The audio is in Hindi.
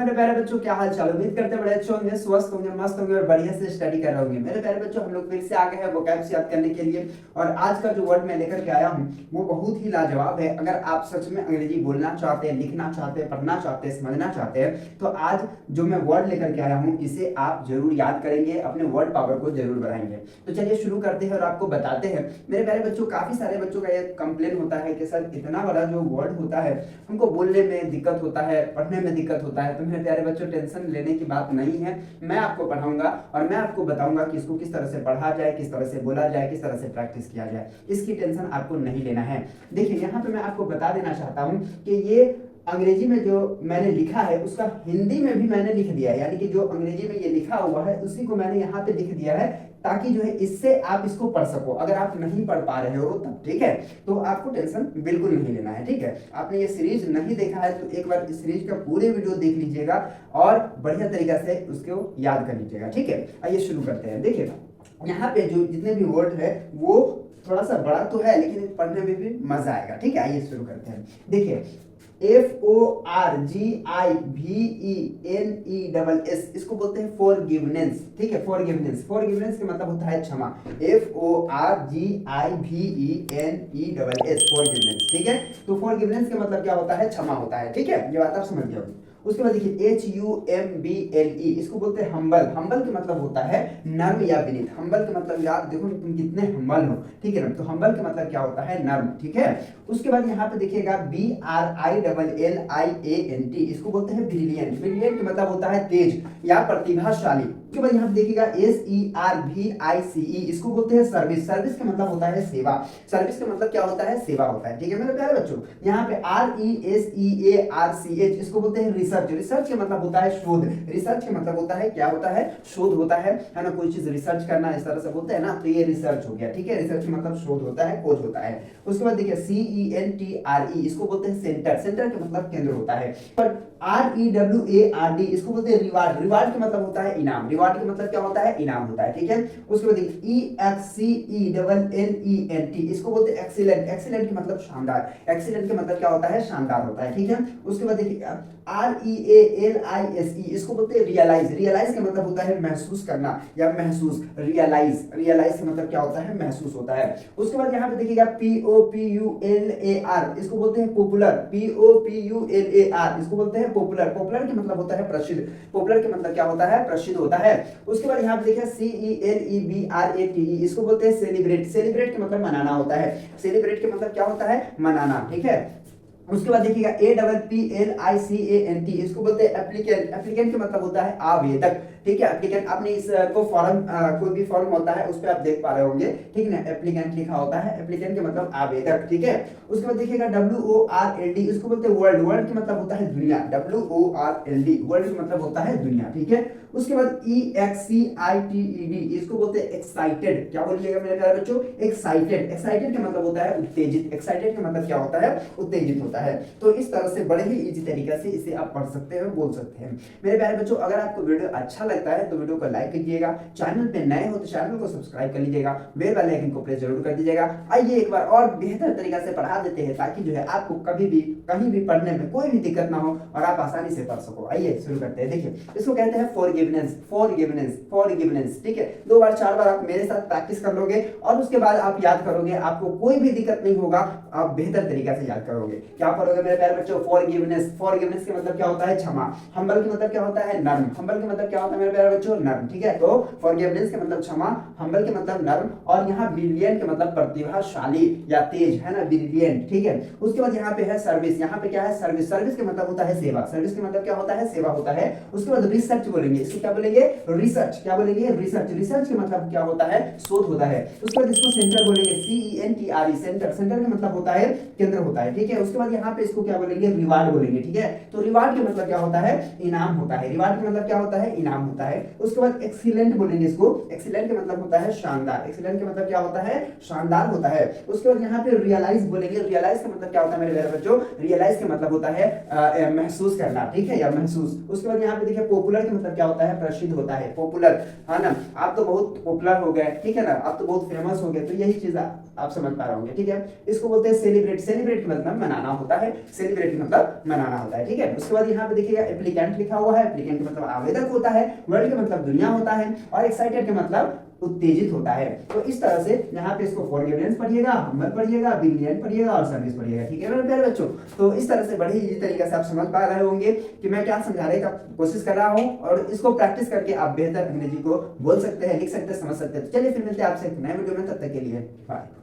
मेरे प्यारे बच्चों, क्या हाल चाल। उम्मीद करते हैं बड़े अच्छे होंगे, स्वस्थ होंगे, मस्त होंगे और बढ़िया से स्टडी कर रहे होंगे। मेरे प्यारे बच्चों, हम लोग फिर से आ गए हैं वोकैब्स याद करने के लिए। और आज का जो वर्ड मैं लेकर के आया हूँ वो बहुत ही लाजवाब है। अगर आप सच में अंग्रेजी बोलना चाहते हैं, लिखना चाहते हैं, पढ़ना चाहते हैं, समझना चाहते हैं, तो आज जो मैं वर्ड लेकर के आया हूँ इसे आप जरूर याद करेंगे, अपने वर्ड पावर को जरूर बढ़ाएंगे। तो चलिए शुरू करते हैं और आपको बताते हैं। मेरे प्यारे बच्चों, काफी सारे बच्चों का ये कंप्लेन होता है कि सर इतना बड़ा जो वर्ड होता है हमको बोलने में दिक्कत होता है, पढ़ने में दिक्कत होता है। तो मेरे प्यारे बच्चों, टेंशन लेने की बात नहीं है। मैं आपको पढ़ाऊंगा और मैं आपको बताऊंगा कि इसको किस तरह से पढ़ा जाए, किस तरह से बोला जाए, किस तरह से प्रैक्टिस किया जाए। इसकी टेंशन आपको नहीं लेना है। देखिए, यहाँ पे मैं आपको बता देना चाहता हूँ कि ये अंग्रेजी में जो मैंने लिखा है उसका हिंदी में भी मैंने लिख दिया है। यानी कि जो अंग्रेजी में ये लिखा हुआ है उसी को मैंने यहाँ पे लिख दिया है, ताकि जो है इससे आप इसको पढ़ सको। अगर आप नहीं पढ़ पा रहे हो तब ठीक है, तो आपको टेंशन बिल्कुल नहीं लेना है। ठीक है, आपने ये सीरीज नहीं देखा है तो एक बार इस सीरीज का पूरे वीडियो देख लीजिएगा और बढ़िया तरीका से उसको याद कर लीजिएगा। ठीक है, आइए शुरू करते हैं। देखिए, यहाँ पे जो जितने भी वर्ड है वो थोड़ा सा बड़ा तो है, लेकिन पढ़ने में भी मजा आएगा। ठीक है, आइए शुरू करते हैं। देखिए, FORGIVENESS, इसको बोलते हैं फॉरगिवनेस। ठीक है, फॉरगिवनेस, फॉरगिवनेस का मतलब होता है क्षमा। FORGIVENESS, forgiveness. ठीक है, तो फॉरगिवनेस का मतलब क्या होता है? क्षमा होता है। ठीक है, ये बात आप समझ गए होंगे। उसके बाद देखिए, HUMBLE, इसको बोलते हैं हम्बल। हम्बल का मतलब होता है नर्म या विनीत। हम्बल का मतलब, यार देखो तुम कितने हम्बल हो। ठीक है ना, तो हम्बल का मतलब क्या होता है? नर्म। ठीक है, उसके बाद यहाँ पे देखिएगा BRILLIANT, इसको बोलते हैं ब्रिलियंट। ब्रिलियंट का मतलब होता है तेज या प्रतिभाशाली। उसके बाद यहाँ पे देखिएगा SERVICE, इसको बोलते हैं सर्विस। सर्विस का मतलब होता है सेवा। सर्विस का मतलब क्या होता है? सेवा होता है। ठीक है मेरे प्यारे बच्चों, यहाँ पे RESEARCH, इसको बोलते हैं रिसर्च। रिसर्च का मतलब होता है शोध। रिसर्च का मतलब होता है क्या होता है? शोध होता है ना, कोई चीज रिसर्च करना, इस तरह से बोलते हैं ना, तो ये रिसर्च हो गया। ठीक है, रिसर्च का मतलब शोध होता है, खोज होता है। उसके बाद देखिए CENTRE, इसको बोलते हैं सेंटर। सेंटर का मतलब केंद्र होता है। पर REWARD, इसको बोलते हैं रिवार्ड। रिवार्ड का मतलब होता है इनाम। रिवार्ड का मतलब क्या होता है? इनाम होता है। ठीक है, उसके बाद देखिए EXCELLENT, इसको बोलते हैं एक्सीलेंट। एक्सीलेंट का मतलब शानदार। एक्सीलेंट का मतलब क्या होता है? शानदार होता है। ठीक है, उसके बाद देखिए REALISE, इसको बोलते हैं रियलाइज। रियलाइज का मतलब होता है महसूस करना या महसूस। रियलाइज, रियलाइज का मतलब क्या होता है? महसूस होता है। उसके बाद यहाँ पे देखिएगा POPULAR, इसको बोलते हैं पॉपुलर। POPULAR, इसको बोलते हैं पॉपुलर। पॉपुलर का मतलब होता है प्रसिद्ध। पॉपुलर का मतलब क्या होता है? प्रसिद्ध होता है। उसके बाद यहाँ पे देखिए CELEBRATE, इसको बोलते हैं सेलिब्रेट। सेलिब्रेट का मतलब मनाना होता है। सेलिब्रेट का मतलब क्या होता है? मनाना। ठीक है, उसके बाद देखिएगा APPLICANT, इसको बोलते हैं एप्लीकेंट। एप्लीकेंट का मतलब होता है आवेदक। ठीक है, एप्लीकेंट, आपने इसको फॉर्म, कोई भी फॉर्म होता है उस पर आप देख पा रहे होंगे। ठीक है ना, एप्लीकेंट लिखा होता है। एप्लीकेंट का मतलब आवेदक। ठीक है, उसके बाद देखिएगा WORLD, इसको बोलते हैं वर्ल्ड। वर्ल्ड का मतलब होता है दुनिया। WORLD, वर्ल्ड का मतलब होता है दुनिया। ठीक है, उसके बाद EXCITED, इसको बोलते हैं एक्साइटेड। क्या बोलिएगा मेरे प्यारे बच्चों? एक्साइटेड। एक्साइटेड का मतलब होता है उत्तेजित। एक्साइटेड का मतलब क्या होता है? उत्तेजित होता है। तो इस तरह से बड़े ही इजी तरीके से इसे आप पढ़ सकते हैं, बोल सकते हैं। मेरे प्यारे बच्चों, अगर आपको वीडियो अच्छा लगता है तो वीडियो को लाइक कीजिएगा। चैनल पे नए हो तो चैनल को सब्सक्राइब कर लीजिएगा। बेल वाले आइकन को प्रेस जरूर कर दीजिएगा। आइए एक बार और बेहतर तरीका से पढ़ा देते हैं, ताकि जो है आपको कभी भी कहीं भी पढ़ने में कोई भी दिक्कत ना हो और आप आसानी से पढ़ सको। आइए शुरू करते हैं। देखिए, इसको कहते हैं फॉरगिवनेस। Forgiveness, forgiveness. ठीक है, 2 बार 4 बार आप मेरे साथ प्रैक्टिस कर लोगे और उसके बाद आप याद करोगे, आपको कोई भी दिक्कत नहीं होगा, आप बेहतर तरीके से याद करोगे। क्या करोगे मेरे प्यारे बच्चों? फॉरगिवनेस। फॉरगिवनेस का मतलब क्या होता है? क्षमा। हम्बल का मतलब क्या होता है? नर्म। हम्बल का मतलब क्या होता है मेरे प्यारे बच्चों? नर्म। ठीक है, तो फॉरगिवनेस का मतलब क्षमा, हम्बल के मतलब नर्म, और यहाँ ब्रिलियंट का मतलब प्रतिभाशाली या तेज, है ना, ब्रिलियंट। ठीक है, उसके बाद यहाँ पे है सर्विस। यहाँ पे क्या है? सर्विस। सर्विस का मतलब होता है सेवा। सर्विस का मतलब क्या होता है? सेवा होता है। उसके बाद रिसर्च बोलेंगे। इसको क्या बोलेंगे? रिसर्च। क्या बोलेंगे? रिसर्च। रिसर्च का मतलब क्या होता है? शोध होता है। उसके बाद इसको सेंटर बोलेंगे। CENTRE, centre. सेंटर का मतलब होता है केंद्र होता है। ठीक है, उसके बाद यहाँ पे इसको क्या बोलेंगे? रिवार्ड बोलेंगे। ठीक है, तो रिवार्ड का मतलब क्या होता है? इनाम होता है। रिवार्ड का मतलब क्या होता है? इनाम होता है। उसके बाद एक्सीलेंट बोलेंगे इसको। एक्सीलेंट का मतलब होता है शानदार। एक्सीलेंट का मतलब क्या होता है? शानदार होता है। उसके बाद यहाँ पे रियलाइज बोलेंगे। रियलाइज का मतलब क्या होता है मेरे प्यारे बच्चों? रियलाइज का मतलब होता है महसूस करना। ठीक है, या महसूस। उसके बाद यहाँ पे देखिए, पॉपुलर का मतलब क्या होता है? प्रसिद्ध होता है। पॉपुलर, है ना, आप तो बहुत पॉपुलर हो गए। ठीक है ना, आप तो बहुत फेमस हो गए, तो यही चीज आप समझ पा रहे होंगे। ठीक है, इसको बोलते हैं सेलिब्रेट। सेलिब्रेट का मतलब मनाना होता है। होता है, सेलिब्रेट मतलब मनाना होता है, ठीक है। उसके बाद यहाँ पे देखिएगा एप्लीकेंट लिखा हुआ है, एप्लीकेंट का मतलब आवेदक होता है, वर्ल्ड का मतलब दुनिया होता है, और एक्साइटेड का मतलब उत्तेजित होता है। तो इस तरह से यहाँ पे इसको फॉरगिवनेस पढ़िएगा, हम्बल पढ़िएगा, बिलियन पढ़िएगा और सर्विस पढ़िएगा, ठीक है मेरे प्यारे बच्चों। तो इस तरह से बड़े ही तरीके से आप समझ पा रहे होंगे कि मैं क्या समझाने का कोशिश कर रहा हूँ, और इसको प्रैक्टिस करके आप बेहतर अंग्रेजी को बोल सकते हैं, लिख सकते हैं, समझ सकते हैं। तो चलिए फिर मिलते हैं आपसे एक नए वीडियो में, तब तक के लिए बाय।